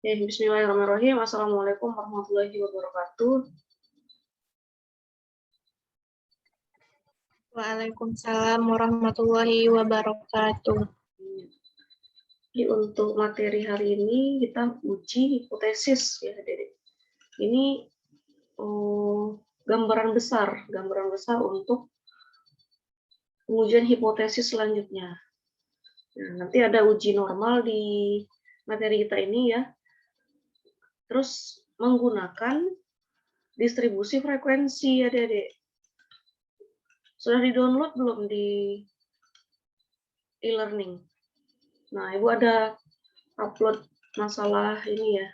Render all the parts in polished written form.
Bismillahirrahmanirrahim. Assalamualaikum warahmatullahi wabarakatuh. Waalaikumsalam warahmatullahi wabarakatuh. Jadi untuk materi hari ini kita uji hipotesis ya, Dede. Ini gambaran besar untuk pengujian hipotesis selanjutnya. Nah, nanti ada uji normal di materi kita ini ya. Terus menggunakan distribusi frekuensi ya, Dede. Sudah di-download belum di e-learning? Nah, Ibu ada upload masalah ini ya.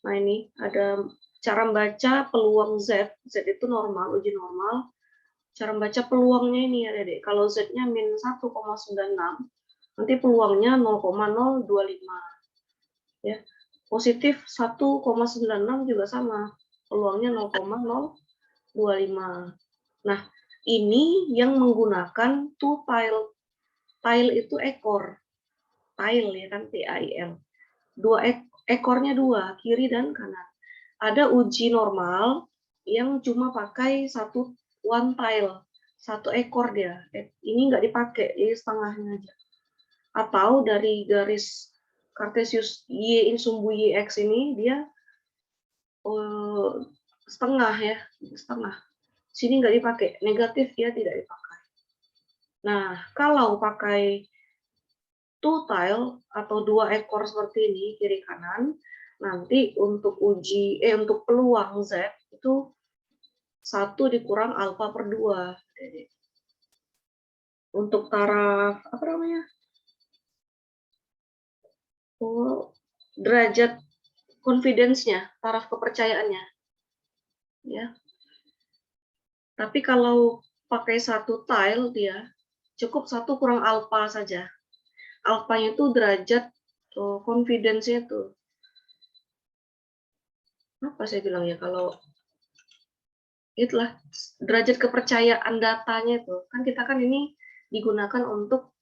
Nah, ini ada cara membaca peluang Z. Z itu normal, uji normal. Cara membaca peluangnya ini ya, Dede. Kalau Z-nya min 1,96, nanti peluangnya 0,025. Ya. Positif 1,96 juga sama. Peluangnya 0,025. Nah, ini yang menggunakan two tile. Tile itu ekor. Tile ya kan, T-I-L. Ekornya dua, kiri dan kanan. Ada uji normal yang cuma pakai one tile, satu ekor dia. Ini nggak dipakai, jadi setengahnya aja. Atau dari garis Cartesius Y sumbu YX ini dia setengah ya, setengah. Sini nggak dipakai, negatif dia tidak dipakai. Nah, kalau pakai two tile atau dua ekor seperti ini kiri kanan, nanti untuk untuk peluang Z itu 1 dikurang alfa per 2. Untuk taraf apa namanya? Derajat confidence-nya, taraf kepercayaannya. Ya. Tapi kalau pakai satu tile dia cukup 1 kurang alfa saja. Alfanya itu derajat confidence-nya itu. Apa saya bilang ya, kalau itulah derajat kepercayaan datanya itu. Kan kita kan ini digunakan untuk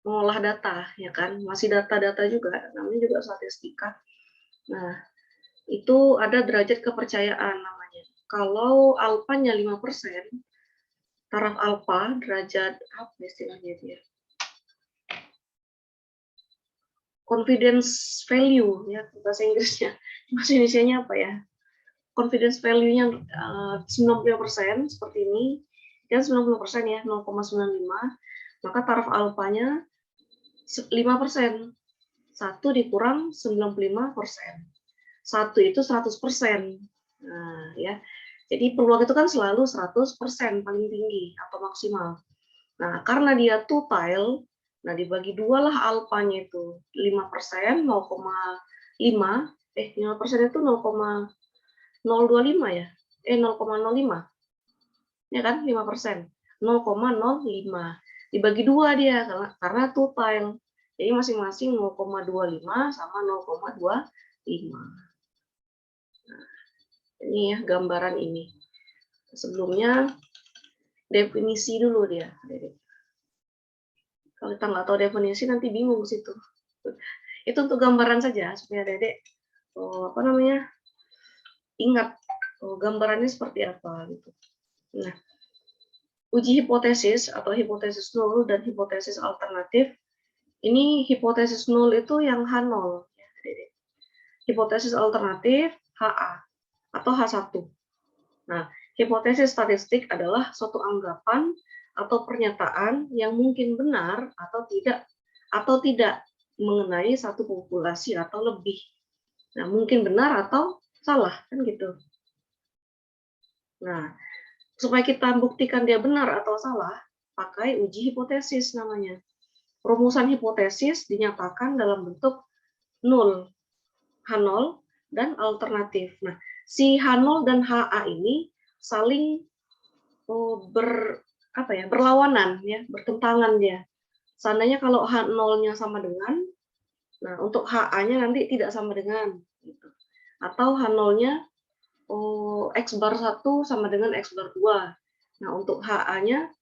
mengolah data, ya kan? Masih data-data juga, namanya juga statistika. Nah, itu ada derajat kepercayaan namanya. Kalau alfanya 5%, taraf alfa, derajat apa istilahnya dia? Confidence value, ya bahasa Inggrisnya. Bahasa Indonesianya apa ya? Confidence value-nya 90% seperti ini, dan 90% ya, 0,95, maka taraf alfanya 5%. 1 dikurang 95%. 1 itu 100%. Nah, ya. Jadi peluang itu kan selalu 100% paling tinggi atau maksimal. Nah, karena dia two tile, nah dibagi 2 lah alfanya itu. 5%, 0,5. 5% itu 0,025 ya. 0,05. Ya kan? 5%. 0,05. Dibagi 2 dia karena two tile. Jadi masing-masing 0,25 sama 0,25. Nah, ini ya gambaran ini. Sebelumnya definisi dulu dia. Kalau kita nggak tahu definisi nanti bingung situ. Itu untuk gambaran saja supaya Dedek ingat gambarannya seperti apa gitu. Nah, uji hipotesis atau hipotesis nol dan hipotesis alternatif. Ini hipotesis nol itu yang H0. Hipotesis alternatif HA atau H1. Nah, hipotesis statistik adalah suatu anggapan atau pernyataan yang mungkin benar atau tidak mengenai satu populasi atau lebih. Nah, mungkin benar atau salah, kan gitu. Nah, supaya kita buktikan dia benar atau salah, pakai uji hipotesis namanya. Rumusan hipotesis dinyatakan dalam bentuk nol, H0 dan alternatif. Nah, si H0 dan HA ini saling berlawanan ya, bertentangan dia. Seandainya kalau H0-nya sama dengan, nah untuk HA-nya nanti tidak sama dengan gitu. Atau H0-nya X bar 1 sama dengan X bar 2. Nah, untuk HA-nya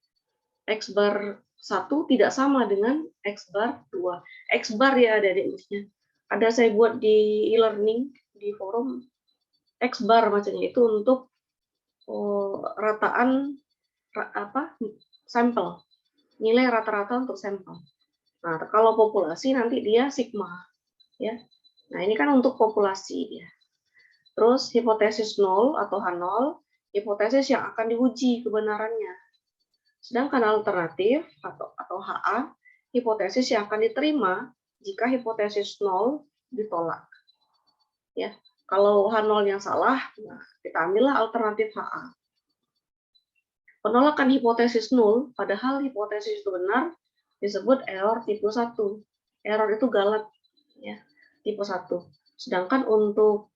X bar 1 tidak sama dengan X bar 2. X bar ya adik-adik maksudnya. Ada saya buat di e-learning, di forum, X bar macamnya itu untuk rataan sampel, nilai rata-rata untuk sampel. Nah, kalau populasi nanti dia sigma, ya. Nah, ini kan untuk populasi ya. Terus hipotesis 0 atau H0, hipotesis yang akan diuji kebenarannya. Sedangkan alternatif atau HA, hipotesis yang akan diterima jika hipotesis 0 ditolak. Ya, kalau H0 yang salah, nah, kita ambillah alternatif HA. Penolakan hipotesis 0, padahal hipotesis itu benar, disebut error tipe 1. Error itu galat, ya, tipe 1. Sedangkan untuk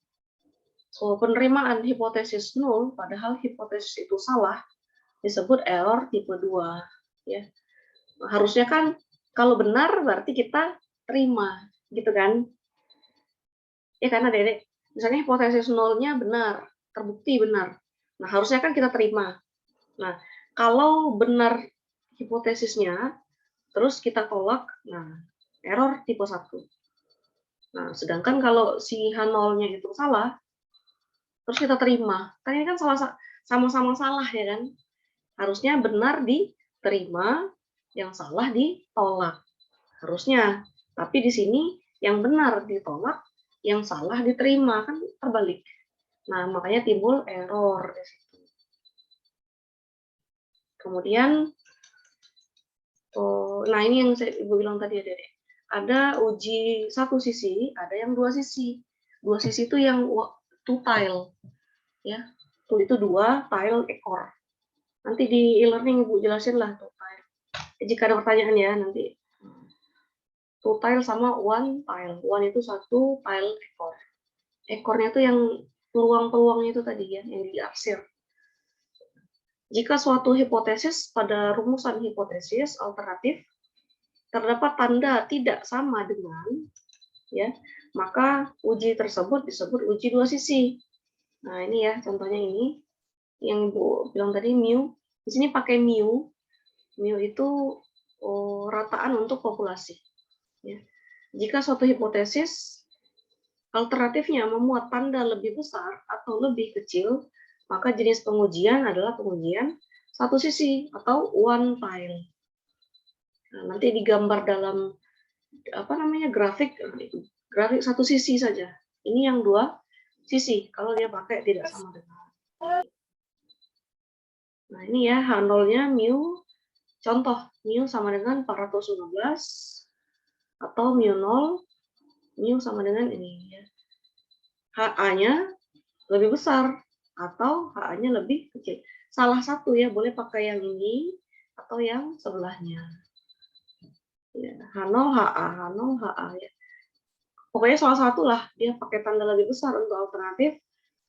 penerimaan hipotesis 0, padahal hipotesis itu salah, disebut error tipe 2. Ya. Harusnya kan kalau benar berarti kita terima, gitu kan? Ya karena Dedek, misalnya hipotesis 0-nya benar, terbukti benar. Nah, harusnya kan kita terima. Nah, kalau benar hipotesisnya, terus kita tolak, nah, error tipe 1. Nah, sedangkan kalau si H0-nya itu salah, terus kita terima. Kan ini kan sama-sama salah ya kan? Harusnya benar diterima, yang salah ditolak. Harusnya. Tapi di sini yang benar ditolak, yang salah diterima, kan terbalik. Nah, makanya timbul error di situ. Kemudian nah ini yang Ibu bilang tadi ya, Dede. Ada uji satu sisi, ada yang dua sisi. Dua sisi itu yang two tile. Ya. Itu 2, tile, ekor. Nanti di e-learning Ibu jelasin lah two tile. Jika ada pertanyaan ya nanti. Two tile sama one tile. One itu 1, tile ekor. Ekornya itu yang peluang-peluangnya itu tadi ya, yang diarsir. Jika suatu hipotesis pada rumusan hipotesis alternatif terdapat tanda tidak sama dengan, ya, maka uji tersebut disebut uji dua sisi. Nah ini ya contohnya ini yang Ibu bilang tadi mu. Di sini pakai mu. Mu itu rataan untuk populasi. Ya. Jika suatu hipotesis alternatifnya memuat tanda lebih besar atau lebih kecil, maka jenis pengujian adalah pengujian satu sisi atau one tile. Nah, nanti digambar dalam grafik satu sisi saja. Ini yang dua sisi kalau dia pakai tidak sama dengan. Nah ini ya H0-nya mu. Contoh mu sama dengan 415 atau mu 0, mu sama dengan ini ya. HA-nya lebih besar atau HA-nya lebih kecil. Salah satu ya, boleh pakai yang ini atau yang sebelahnya. Ya, H0 HA, H0 HA ya. Pokoknya salah satu lah, dia pakai tanda lebih besar untuk alternatif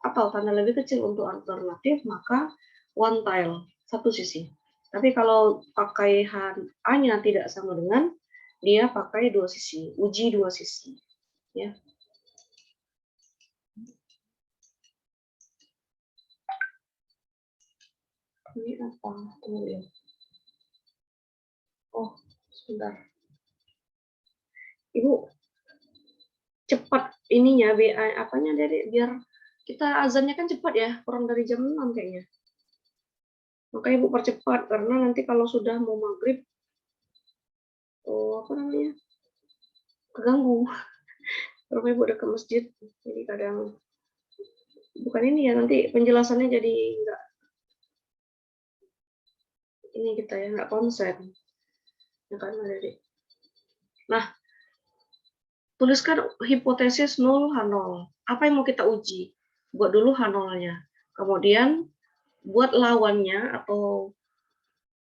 atau tanda lebih kecil untuk alternatif, maka one tile, satu sisi. Tapi kalau pakai HA-nya tidak sama dengan, dia pakai dua sisi, uji dua sisi. Ya. Ini apa? Tunggu ya. Oh, sebentar. Ibu, cepat ininya, apanya dari biar kita azannya kan cepat ya, kurang dari jam 6 kayaknya. Makanya Ibu percepat, karena nanti kalau sudah mau maghrib, keganggu. Karena Ibu udah ke masjid, jadi kadang bukan ini ya, nanti penjelasannya jadi enggak ini kita ya, enggak konsen. Ya kan, Adik. Nah, tuliskan hipotesis 0 H0. Apa yang mau kita uji? Buat dulu H0-nya. Kemudian buat lawannya atau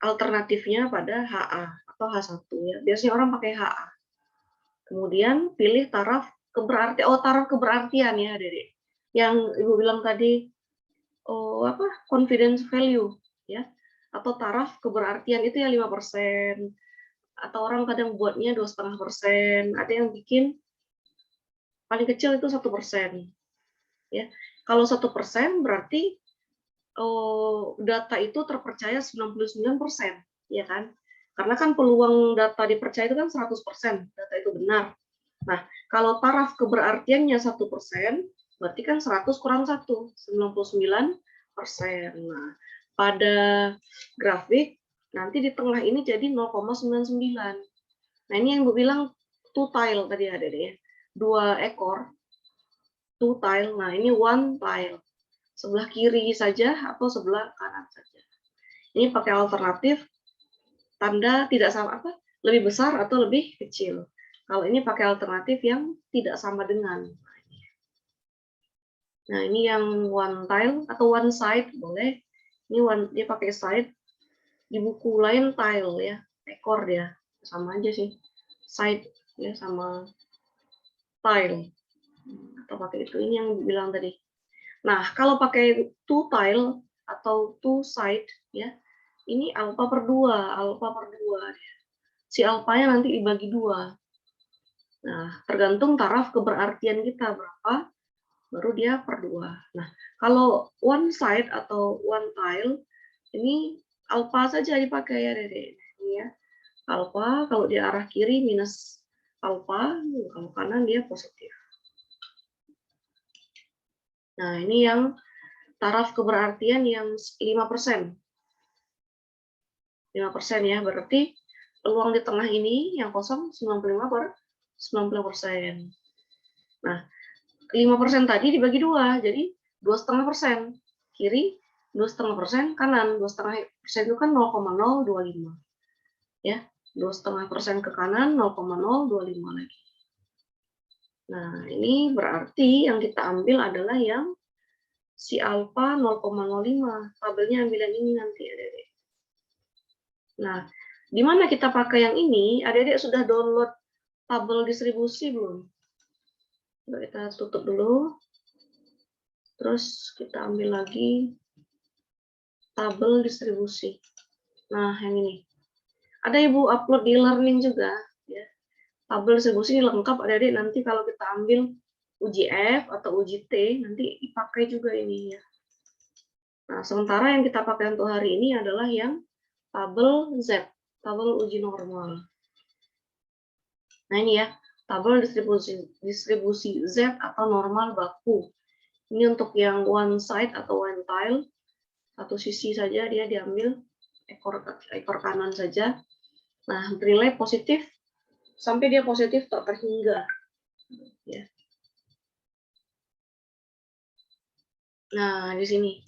alternatifnya pada HA atau H1 ya. Biasanya orang pakai HA. Kemudian pilih taraf keberartian ya, Dede. Yang Ibu bilang tadi confidence value ya. Atau taraf keberartian itu yang 5%. Atau orang kadang buatnya 2,5%. Ada yang bikin paling kecil itu 1%. Ya. Kalau 1% berarti data itu terpercaya 99%, ya kan? Karena kan peluang data dipercaya itu kan 100%, data itu benar. Nah, kalau taraf keberartiannya 1%, berarti kan 100 kurang 1, 99%. Nah, pada grafik, nanti di tengah ini jadi 0,99. Nah, ini yang gue bilang two tile tadi ada deh ya. 2 ekor, two tile. Nah, ini one tile. Sebelah kiri saja atau sebelah kanan saja. Ini pakai alternatif tanda tidak sama apa? Lebih besar atau lebih kecil. Kalau ini pakai alternatif yang tidak sama dengan. Nah, ini yang one tile atau one side boleh. Ini dia pakai side. Di buku lain tile ya, ekor dia. Sama aja sih. Side ya sama tile. Atau pakai itu, ini yang bilang tadi. Nah, kalau pakai two tile atau two side ya, ini alpha per 2, alpha per 2. Si alfanya nanti dibagi 2. Nah, tergantung taraf keberartian kita berapa, baru dia per 2. Nah, kalau one side atau one tile, ini alpha saja dipakai ya, Dede. Ini ya, alpha, kalau di arah kiri minus alpha, kalau kanan dia positif. Nah, ini yang taraf keberartian yang 5%. 5% ya, berarti peluang di tengah ini yang kosong 95/90%. Nah, 5% tadi dibagi 2, jadi 2,5%. Kiri 2,5%, kanan 2,5% itu kan 0,025. Ya, 2,5% ke kanan 0,025 lagi. Nah, ini berarti yang kita ambil adalah yang si alfa 0,05. Tabelnya ambil yang ini nanti, Adik-adik. Nah, di mana kita pakai yang ini? Adik-adik sudah download tabel distribusi belum? Coba kita tutup dulu. Terus kita ambil lagi tabel distribusi. Nah, yang ini. Ada Ibu upload di learning juga. Ya. Tabel distribusi ini lengkap, adik-adik nanti kalau kita ambil uji F atau uji T, nanti dipakai juga ini ya. Nah, sementara yang kita pakai untuk hari ini adalah yang tabel Z, tabel uji normal. Nah, ini ya, tabel distribusi Z atau normal baku. Ini untuk yang one side atau one tile, satu sisi saja dia diambil ekor kanan saja. Nah, bernilai positif sampai dia positif tak terhingga. Ya. Nah, di sini.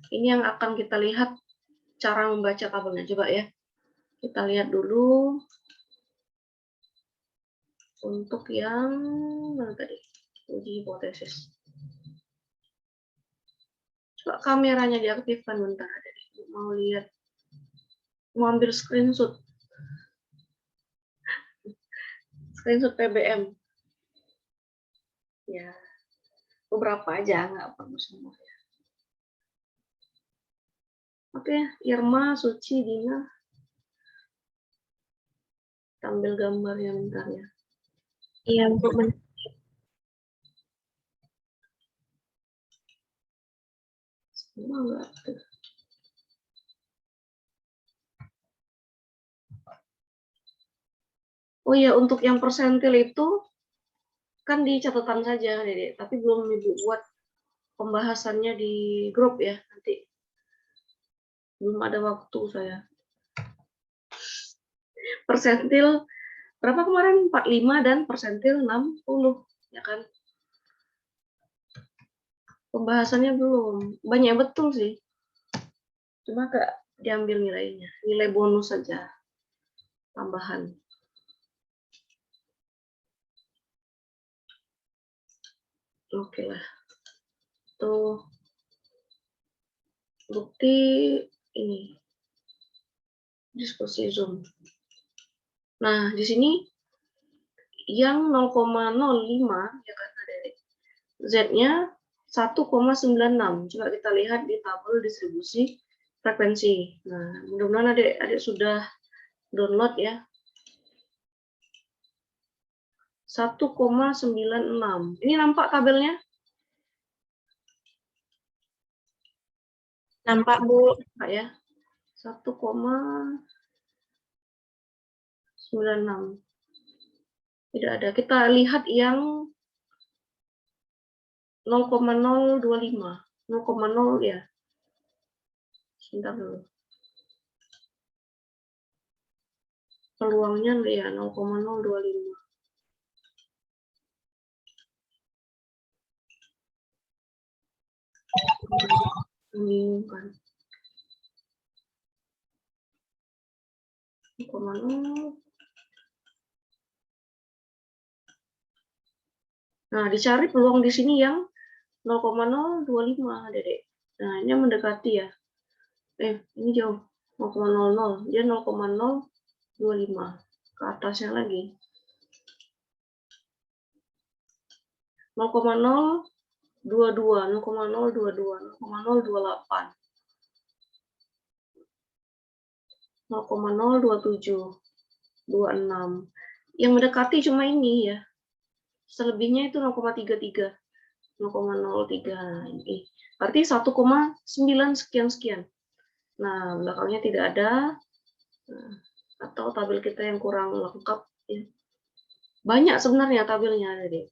Ini yang akan kita lihat cara membaca tabelnya. Coba ya. Kita lihat dulu untuk yang mana tadi? Uji hipotesis. Coba kameranya diaktifkan bentar. Mau lihat. Mau ambil screenshot. Screenshot PBM. Ya. Beberapa aja, nggak perlu semua. Oke, Irma, Suci, Dina. Tampil gambarnya bentar ya. Iya, Bu. Semua nggak aktif. Oh iya, untuk yang persentil itu kan di catatan saja, Dede. Tapi belum Ibu buat pembahasannya di grup ya nanti. Belum ada waktu saya. Persentil berapa kemarin? 45 dan persentil 60, ya kan? Pembahasannya belum. Banyak betul sih. Cuma nggak diambil nilainya. Nilai bonus saja. Tambahan. Oke lah. Tuh. Bukti ini. Diskusi Zoom. Nah, di sini yang 0,05 ya kan ada Z-nya 1,96. Coba kita lihat di tabel distribusi frekuensi. Nah, mudah-mudahan adik-adik sudah download ya. 1,96. Ini nampak tabelnya? Nampak, Bu. Nampak ya. 1, 96. Tidak ada. Kita lihat yang 0,025. 0,0 ya. Sebentar dulu. Peluangnya ya 0,025. Membingungkan. 0,0. Nah, dicari peluang di sini yang 0,025, Dedek. Nah, ini mendekati ya. Ini jauh. 0,00. Dia 0,025. Ke atasnya lagi. 0,022, 0,022, 0,028. 0,027, 26. Yang mendekati cuma ini ya. Selebihnya itu 0,33, 0,03 ini. Berarti 1,9 sekian-sekian. Nah, belakangnya tidak ada. Nah, atau tabel kita yang kurang lengkap. Ya. Banyak sebenarnya tabelnya. Jadi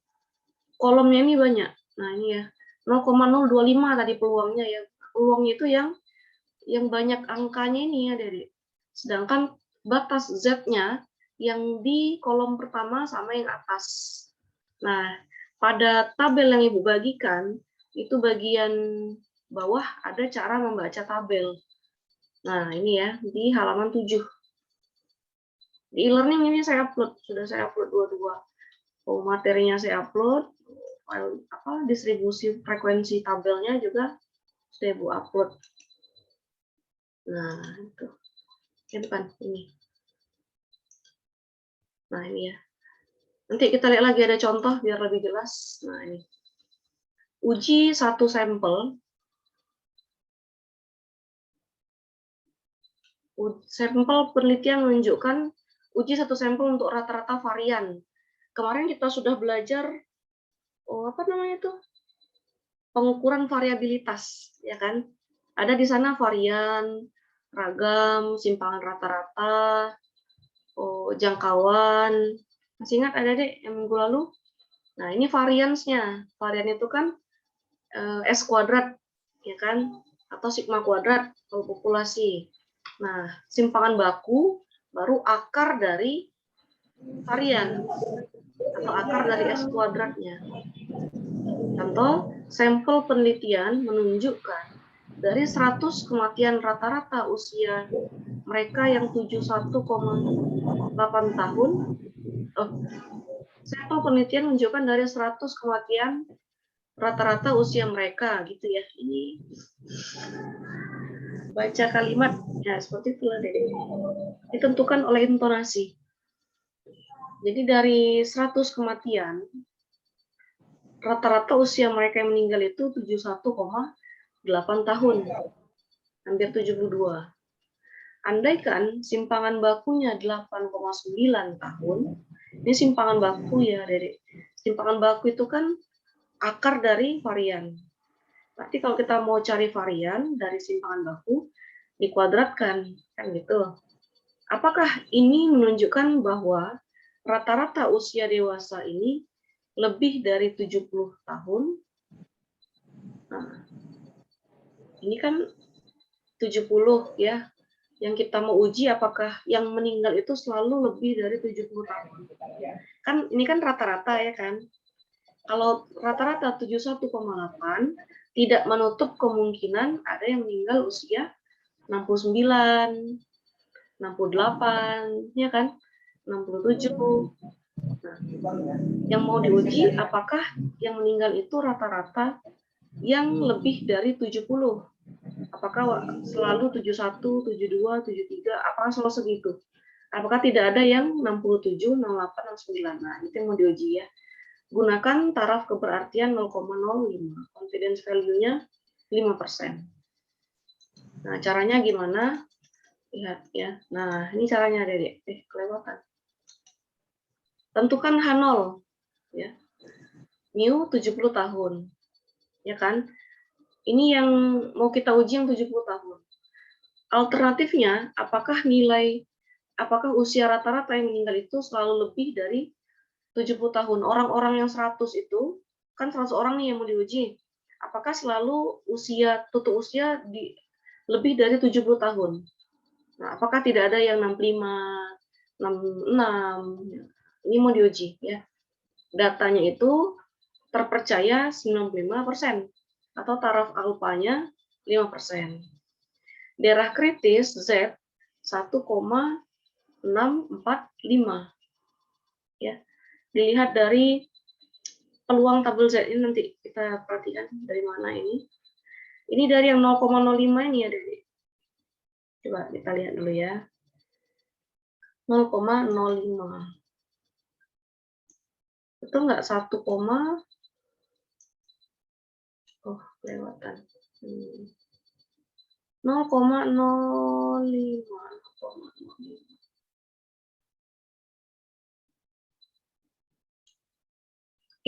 kolomnya ini banyak. Nah, ini ya. 0,025 tadi peluangnya ya. Peluangnya itu yang banyak angkanya ini ya, Dede. Sedangkan batas Z-nya yang di kolom pertama sama yang atas. Nah, pada tabel yang Ibu bagikan, itu bagian bawah ada cara membaca tabel. Nah, ini ya, di halaman 7. Di e-learning ini saya upload, sudah saya upload dua-dua. Oh, materinya saya upload, file distribusi frekuensi tabelnya juga sudah Ibu upload. Nah, itu. Ya bukan, ini. Nah, ini ya. Nanti kita lihat lagi ada contoh biar lebih jelas. Nah, ini. Uji satu sampel. Sampel penelitian menunjukkan uji satu sampel untuk rata-rata varian. Kemarin kita sudah belajar, apa namanya itu? Pengukuran variabilitas, ya kan? Ada di sana varian, ragam, simpangan rata-rata, jangkauan. Masih ingat ada deh yang minggu lalu? Nah, ini variansnya. Varian itu kan S kuadrat, ya kan? Atau sigma kuadrat kalau populasi. Nah, simpangan baku baru akar dari varian atau akar dari S kuadratnya. Contoh, sampel penelitian menunjukkan dari 100 kematian rata-rata usia mereka yang 71,8 tahun, sampel penelitian menunjukkan dari 100 kematian rata-rata usia mereka, gitu ya. Ini baca kalimat, ya seperti itulah Dede. Ditentukan oleh intonasi. Jadi dari 100 kematian, rata-rata usia mereka yang meninggal itu 71,8 tahun, hampir 72. Andaikan simpangan bakunya 8,9 tahun, ini simpangan baku ya, Dede. Simpangan baku itu kan akar dari varian. Berarti kalau kita mau cari varian dari simpangan baku, dikuadratkan, kan gitu. Apakah ini menunjukkan bahwa rata-rata usia dewasa ini lebih dari 70 tahun? Nah, ini kan 70 ya. Yang kita mau uji apakah yang meninggal itu selalu lebih dari 70 tahun. Kan ini kan rata-rata ya kan. Kalau rata-rata 71,8 tidak menutup kemungkinan ada yang meninggal usia 69, 68, ya kan? 67. Nah, yang mau diuji apakah yang meninggal itu rata-rata yang lebih dari 70. Apakah selalu 71, 72, 73, apakah selalu segitu? Apakah tidak ada yang 67, 68, 69? Nah, itu yang mau diuji ya. Gunakan taraf keberartian 0,05. Confidence value-nya 5%. Nah, caranya gimana? Lihat ya. Nah, ini caranya, Dedek. Kelewatan. Tentukan H0. Ya. Mu 70 tahun. Ya kan? Ini yang mau kita uji yang 70 tahun. Alternatifnya, apakah nilai apakah usia rata-rata yang meninggal itu selalu lebih dari 70 tahun? Orang-orang yang 100 itu, kan 100 orang nih yang mau diuji. Apakah selalu tutup usia lebih dari 70 tahun? Nah, apakah tidak ada yang 65, 66? Ini mau diuji ya. Datanya itu terpercaya 95% atau taraf alfanya 5%. Daerah kritis Z 1,645 ya. Dilihat dari peluang tabel Z ini, nanti kita perhatikan dari mana ini. Ini dari yang 0,05 ini ya, Dede. Coba kita lihat dulu ya. 0,05. Betul nggak? 1, oh kelewatan. 0,05.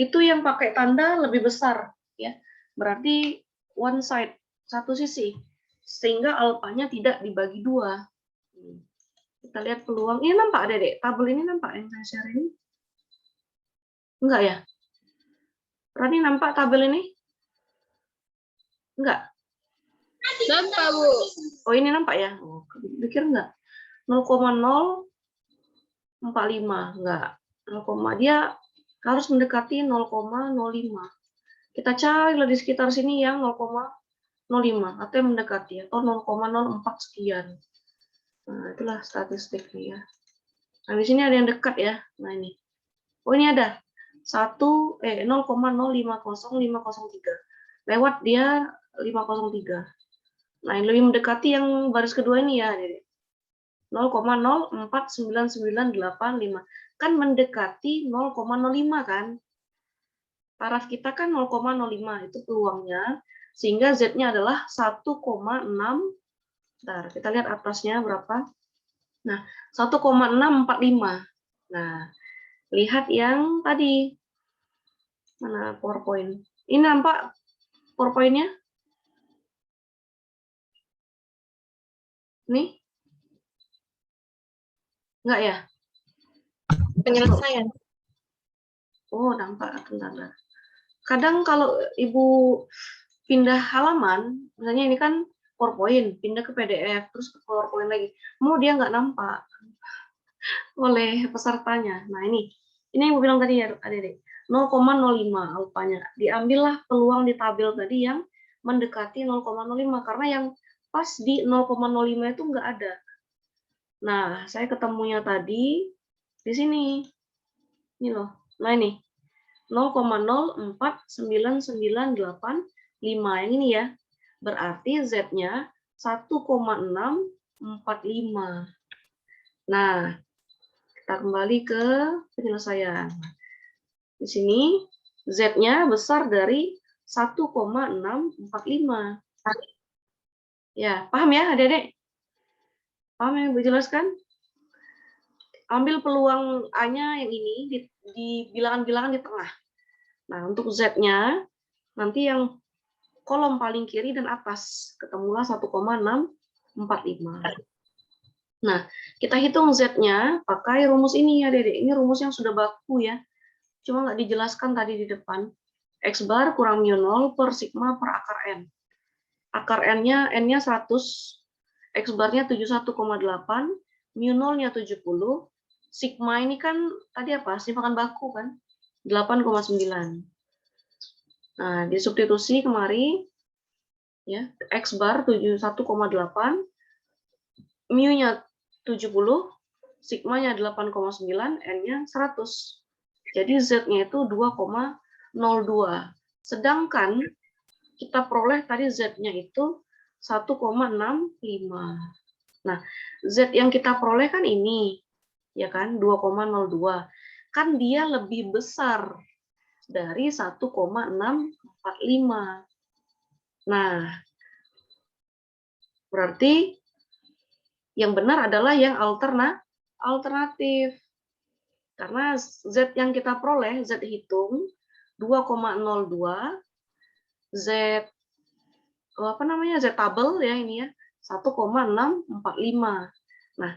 Itu yang pakai tanda lebih besar ya. Berarti one side, satu sisi. Sehingga alfanya tidak dibagi 2. Kita lihat peluang. Ini nampak, Dedek? Tabel ini nampak yang saya share ini? Enggak ya? Rani nampak tabel ini? Enggak? Nampak, Bu. Oh, ini nampak ya? Oh, pikir enggak? 0,045. Enggak. 0, dia harus mendekati 0,05. Kita cari di sekitar sini yang 0,05 atau yang mendekati, atau 0,04 sekian. Nah, itulah statistiknya ya. Nah, di sini ada yang dekat ya. Nah, ini. Oh, ini ada 0,050503. Lewat dia 503. Nah, yang lebih mendekati yang baris kedua ini ya, 0,049985. Kan mendekati 0,05 kan? Taraf kita kan 0,05, itu peluangnya. Sehingga Z-nya adalah 1,6. Bentar, kita lihat atasnya berapa. Nah, 1,645. Nah, lihat yang tadi. Mana PowerPoint? Ini nampak PowerPoint-nya? Nih? Enggak ya? Penyelesaian. Oh, nampak. Bentar. Kadang kalau Ibu pindah halaman, misalnya ini kan PowerPoint, pindah ke PDF, terus ke PowerPoint lagi. Mau dia nggak nampak oleh pesertanya. Nah, ini yang Ibu bilang tadi ya, Adik-adik. 0,05 alfanya. Diambillah peluang di tabel tadi yang mendekati 0,05, karena yang pas di 0,05 itu nggak ada. Nah, saya ketemunya tadi di sini. Ini loh. Nah, ini 0,049985 yang ini ya. Berarti Z-nya 1,645. Nah, kita kembali ke penyelesaian. Di sini Z-nya besar dari 1,645. Ya, paham ya Adik-adik? Paham yang Ibu jelaskan? Ambil peluang A-nya yang ini di bilangan-bilangan di tengah. Nah, untuk Z-nya nanti yang kolom paling kiri dan atas ketemulah 1,645. Nah, kita hitung Z-nya pakai rumus ini ya, Dede. Ini rumus yang sudah baku ya. Cuma nggak dijelaskan tadi di depan. X bar kurang mu 0 per sigma per akar N. Akar N-nya 100, X barnya 71,8, mu 0-nya 70, sigma ini kan tadi apa? Simpanan baku kan? 8,9. Nah, disubstitusi kemari, ya, X bar 71,8, mu-nya 70, sigmanya 8,9, N-nya 100. Jadi Z-nya itu 2,02. Sedangkan kita peroleh tadi Z-nya itu 1,65. Nah, Z yang kita peroleh kan ini, ya kan, 2,02. Kan dia lebih besar dari 1,645. Nah, berarti yang benar adalah yang alternatif. Karena Z yang kita peroleh, Z hitung 2,02, Z apa namanya? Z tabel ya ini ya, 1,645. Nah,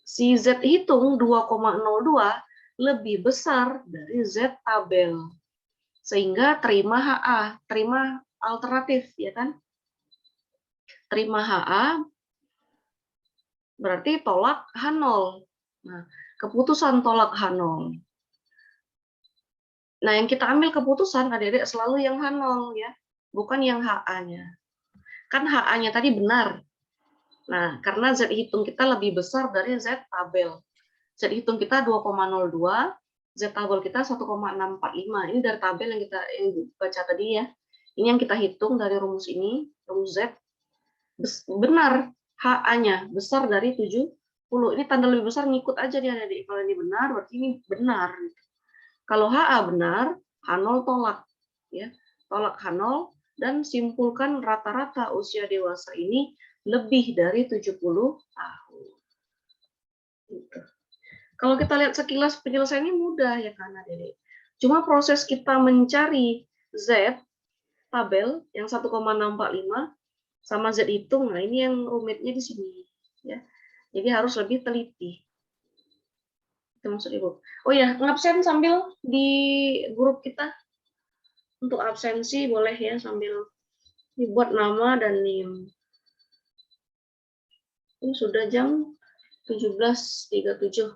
si Z hitung 2,02 lebih besar dari Z tabel. Sehingga terima HA, terima alternatif, ya kan? Terima HA berarti tolak H0. Nah, keputusan tolak H0. Nah, yang kita ambil keputusan adik-adik selalu yang H0 ya, bukan yang HA-nya. Kan HA-nya tadi benar. Nah, karena Z hitung kita lebih besar dari Z tabel. Z hitung kita 2,02, Z tabel kita 1,645. Ini dari tabel yang kita baca tadi ya. Ini yang kita hitung dari rumus ini, rumus Z. Benar, HA-nya besar dari 70. Ini tanda lebih besar ngikut aja dia adik. Kalau ini benar, berarti ini benar. Kalau HA benar, H0 tolak. Ya, tolak H0 dan simpulkan rata-rata usia dewasa ini lebih dari 70 tahun. Gitu. Kalau kita lihat sekilas penyelesaiannya mudah ya kan adik. Cuma proses kita mencari Z tabel yang 1,645 sama Z hitung, nah ini yang rumitnya di sini ya. Jadi harus lebih teliti. Itu maksud Ibu. Oh ya, ngabsen sambil di grup kita. Untuk absensi boleh ya sambil dibuat nama dan NIM. Ini sudah jam 17.37.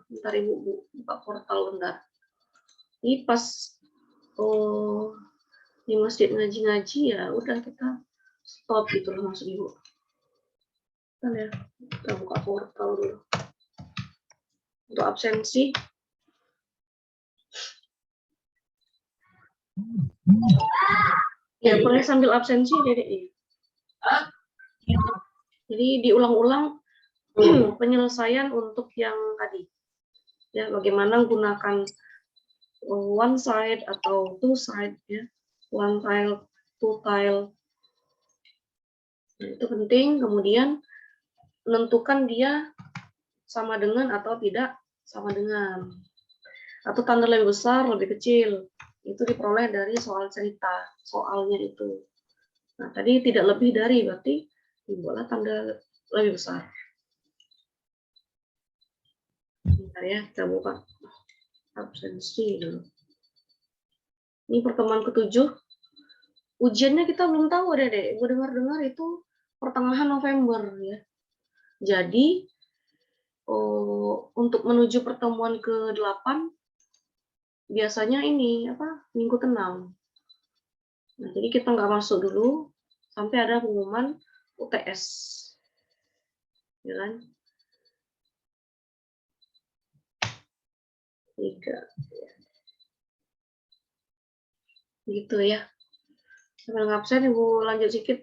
Bentar Ibu buka portal bentar. Ini pas di masjid ngaji-ngaji ya udah kita stop gitu loh maksud Ibu. Kan ya, kita buka portal dulu. Untuk absensi. Ya, boleh sambil absensi, Dedek. Jadi diulang-ulang penyelesaian untuk yang tadi. Ya, bagaimana menggunakan one side atau two side ya. One tile, two tile. Nah, itu penting. Kemudian menentukan dia sama dengan atau tidak sama dengan. Atau tanda lebih besar, lebih kecil. Itu diperoleh dari soal cerita, soalnya itu. Nah, tadi tidak lebih dari, berarti dibuatlah tanda lebih besar. Bentar ya, kita buka absensi dulu. Ini pertemuan ke-7. Ujiannya kita belum tahu, Dek. Gue dengar-dengar itu pertengahan November ya. Jadi untuk menuju pertemuan ke-8 biasanya ini minggu tenang. Nah, jadi kita nggak masuk dulu sampai ada pengumuman UTS, ya kan? 3, gitu ya. Sambil ngabsen Ibu lanjut sedikit.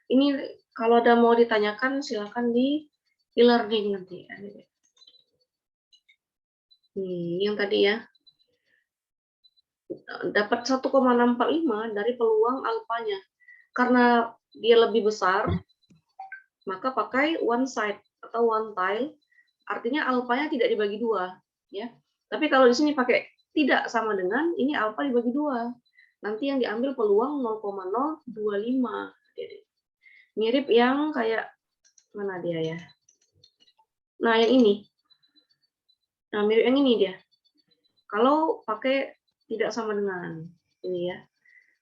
Ini kalau ada mau ditanyakan silakan di e-learning nanti. Yang tadi ya. Dapat 1,645 dari peluang alfanya. Karena dia lebih besar, maka pakai one side atau one tile, artinya alfanya tidak dibagi 2. Ya. Tapi kalau di sini pakai tidak sama dengan, ini alfa dibagi 2. Nanti yang diambil peluang 0,025. Mirip yang kayak, mana dia ya? Nah, yang ini. Nah, mirip yang ini dia. Kalau pakai tidak sama dengan ini ya.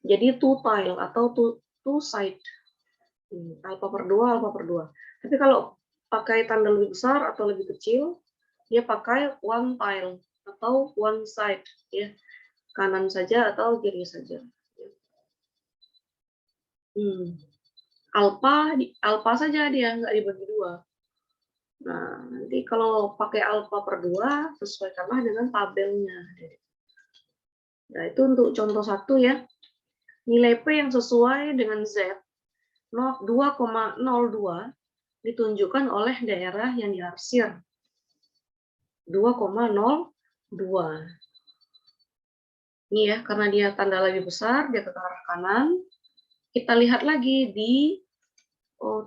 Jadi two tile atau two side. Alfa per 2, alfa per 2. Tapi kalau pakai tanda lebih besar atau lebih kecil, dia pakai one tile atau one side ya. Kanan saja atau kiri saja. Alfa saja dia nggak dibagi 2. Nah, nanti kalau pakai alfa per 2, sesuaikanlah dengan tabelnya. Nah, itu untuk contoh 1 ya. Nilai P yang sesuai dengan Z 2,02 ditunjukkan oleh daerah yang diarsir. 2,02. Ini ya, karena dia tanda lebih besar, dia ke arah kanan. Kita lihat lagi di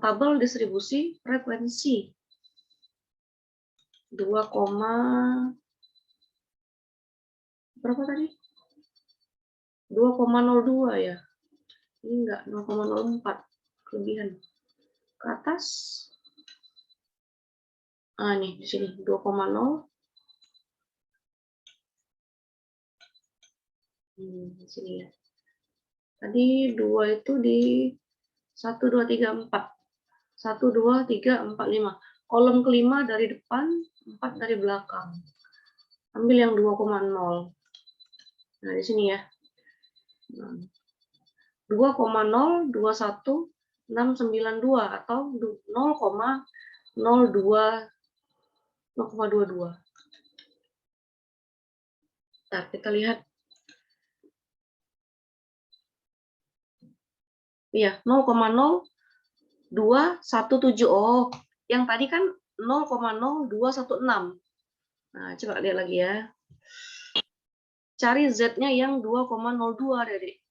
tabel distribusi frekuensi. 2, berapa tadi? 2,02 ya. Ini enggak, 0,04 kelebihan. Ke atas Nih di sini 2,0. Di sini ya. Tadi 2 itu di 1, 2, 3, 4. 1, 2, 3, 4, 5. Kolom kelima dari depan, 4 dari belakang. Ambil yang 2,0. Nah, di sini ya. 2,021692 atau 0,22. Nah, kita lihat. Iya, 0,0217. Oh, yang tadi kan 0,0216. Nah, coba lihat lagi ya. Cari Z-nya yang 2,02, Dedek.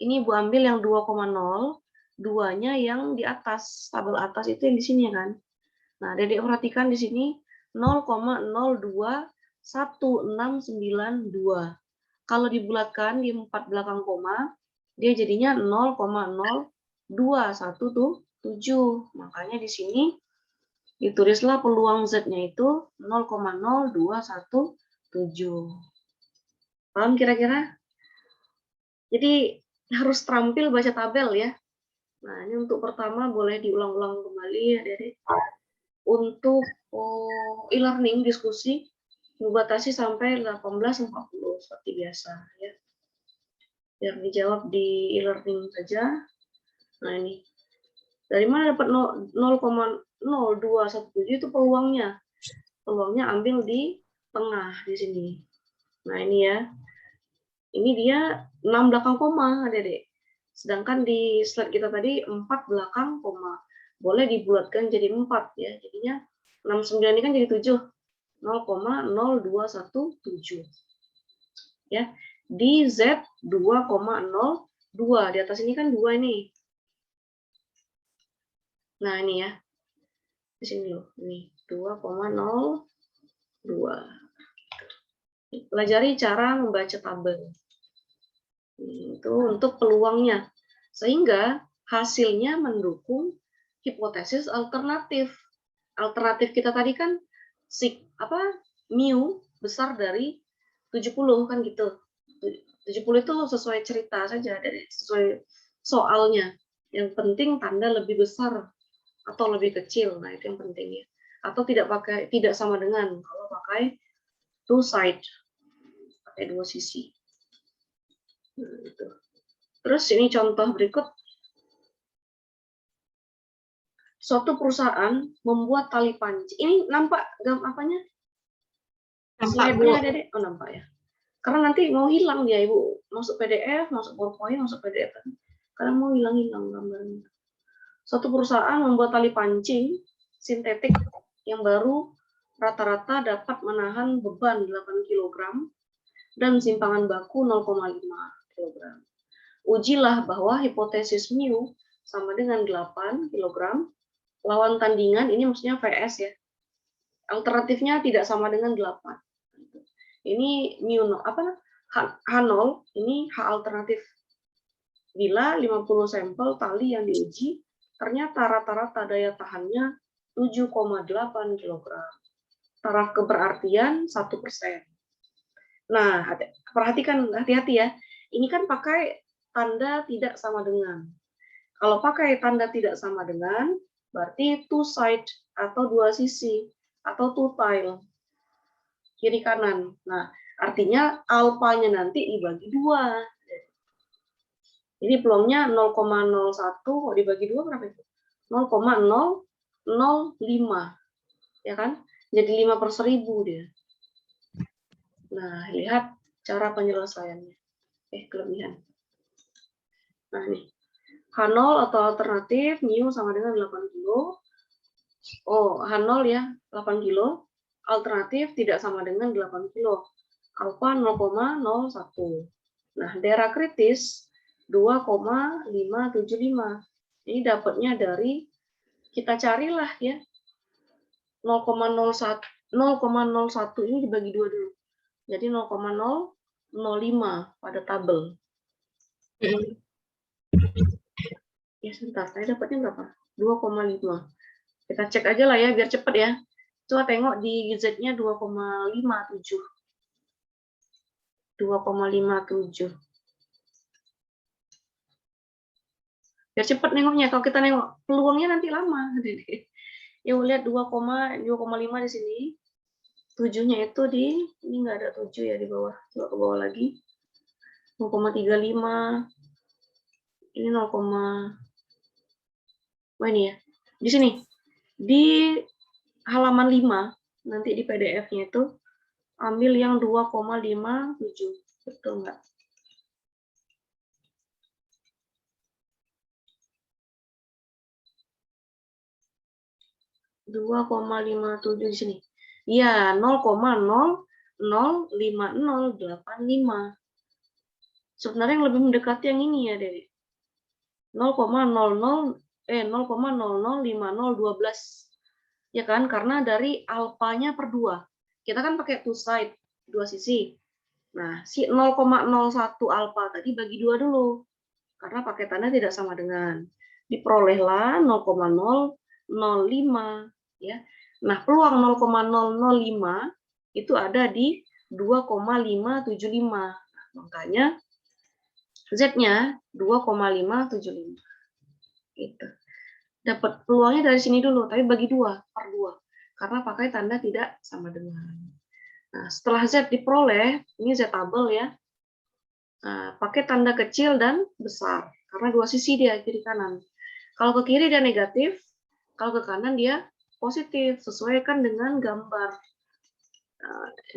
Ini Ibu ambil yang 2,0, 2-nya yang di atas, tabel atas itu yang di sini kan. Nah, Dedek perhatikan di sini 0,021692. Kalau dibulatkan di 4 belakang koma, dia jadinya 0,0217. Makanya di sini ditulislah peluang Z-nya itu 0,0217. Paham kira-kira? Jadi harus terampil baca tabel ya. Nah, ini untuk pertama boleh diulang-ulang kembali ya, Dedek. Untuk e-learning diskusi dibatasi sampai 18.40 seperti biasa ya. Biar dijawab di e-learning saja. Nah, ini. Dari mana dapat 0,0217 itu peluangnya? Peluangnya ambil di tengah di sini. Nah, ini ya. Ini dia 6 belakang koma, Dedek. Sedangkan di slide kita tadi 4 belakang koma. Boleh dibulatkan jadi 4 ya. Jadinya 69 ini kan jadi 7. 0,0217. Ya. Di Z 2,02. Di atas ini kan 2 ini. Nah, ini ya. Di sini loh. Ini 2,02. Pelajari cara membaca tabel. Itu untuk peluangnya. Sehingga hasilnya mendukung hipotesis alternatif. Alternatif kita tadi kan mu besar dari 70 kan gitu. 70 itu sesuai cerita saja, dari sesuai soalnya. Yang penting tanda lebih besar atau lebih kecil. Nah, itu yang penting ya. Atau tidak sama dengan kalau pakai two side, pakai dua sisi. Nah, itu. Terus ini contoh berikut. Suatu perusahaan membuat tali panci. Ini nampak apanya? Slide-nya ada deh. Oh, nampak ya. Karena nanti mau hilang dia, Ibu. Masuk PDF, masuk PowerPoint, masuk PDF. Karena mau hilang-hilang gambarnya. Suatu perusahaan membuat tali pancing sintetik yang baru rata-rata dapat menahan beban 8 kg dan simpangan baku 0,5 kg. Ujilah bahwa hipotesis mu sama dengan 8 kg. Lawan tandingan, ini maksudnya VS ya. Alternatifnya tidak sama dengan 8. Ini mu H0, ini H alternatif. Bila 50 sampel tali yang diuji, ternyata rata-rata daya tahannya 7,8 kg. Taraf keberartian 1%. Nah, perhatikan, hati-hati ya. Ini kan pakai tanda tidak sama dengan. Kalau pakai tanda tidak sama dengan, berarti two side atau dua sisi atau two tile kiri kanan. Nah, artinya alfanya nanti dibagi 2. Jadi peluangnya 0,01 kalau dibagi 2 berapa itu? 0,005. Ya kan? Jadi 5/1000 dia. Nah, lihat cara penyelesaiannya. Kelebihan. Nah, nih. H0 atau alternatif mu sama dengan 8 kilo. Oh, H0 ya, 8 kilo. Alternatif tidak sama dengan 8 kilo. Alfa 0,01. Nah, daerah kritis 2,575. Ini dapatnya dari, kita carilah ya, 0,01 ini dibagi 2 dulu. Jadi 0,005 pada tabel. Ya, sebentar, saya dapatnya berapa? 2,5. Kita cek aja lah ya, biar cepat ya. Coba tengok di Z-nya 2,57. 2,57. Biar cepat nengoknya. Kalau kita nengok peluangnya nanti lama. Ya lihat 2,5 di sini. 7-nya itu di ini nggak ada 7 ya di bawah. Coba ke bawah lagi. 0,35. Ini 0, oh ini ya. Di sini. Di halaman 5 nanti di PDF-nya itu ambil yang 2,57. Betul nggak? .57 di sini. Ya, 0,005085. Sebenarnya yang lebih mendekati yang ini ya, Dek. 0,005012. Ya kan? Karena dari alfanya per 2. Kita kan pakai two side, dua sisi. Nah, si 0,01 alfa tadi bagi 2 dulu. Karena pakai tanda tidak sama dengan. Diperolehlah 0,005 ya. Nah, peluang 0,005 itu ada di 2,575. Makanya Z-nya 2,575. Gitu. Dapat peluangnya dari sini dulu, tapi bagi 2 per 2. Karena pakai tanda tidak sama dengan. Nah, setelah Z diperoleh, ini Z tabel ya. Nah, pakai tanda kecil dan besar. Karena dua sisi dia, kiri kanan. Kalau ke kiri dia negatif, kalau ke kanan dia positif. Sesuaikan dengan gambar.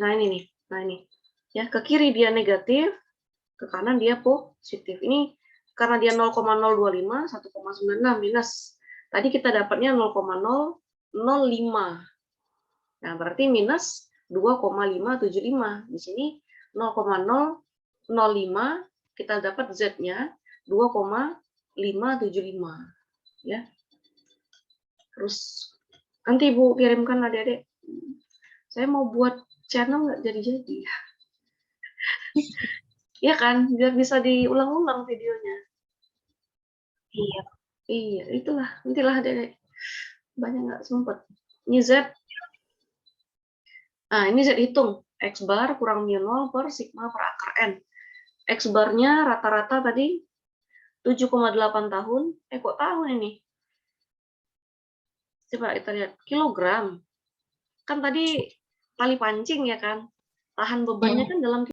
Nah ini nih, nah ini. Ya, ke kiri dia negatif, ke kanan dia positif. Ini karena dia 0,025, 1,96 minus. Tadi kita dapatnya 0,005. Nah, berarti minus 2,575. Di sini 0,005 kita dapat Z-nya 2,575 ya. Terus nanti Ibu kirimkan adik-adik. Saya mau buat channel nggak jadi-jadi. Iya kan, biar bisa diulang-ulang videonya. Iya. Iya, itulah. Nantilah adik-adik. Banyak nggak sempet. Ini Z. Nah, ini Z hitung. X bar kurang mu0 per sigma per akar N. X barnya rata-rata tadi 7,8 tahun. Kok tahun ini? Coba kita lihat. Kilogram. Kan tadi tali pancing ya kan? Tahan bebannya kan dalam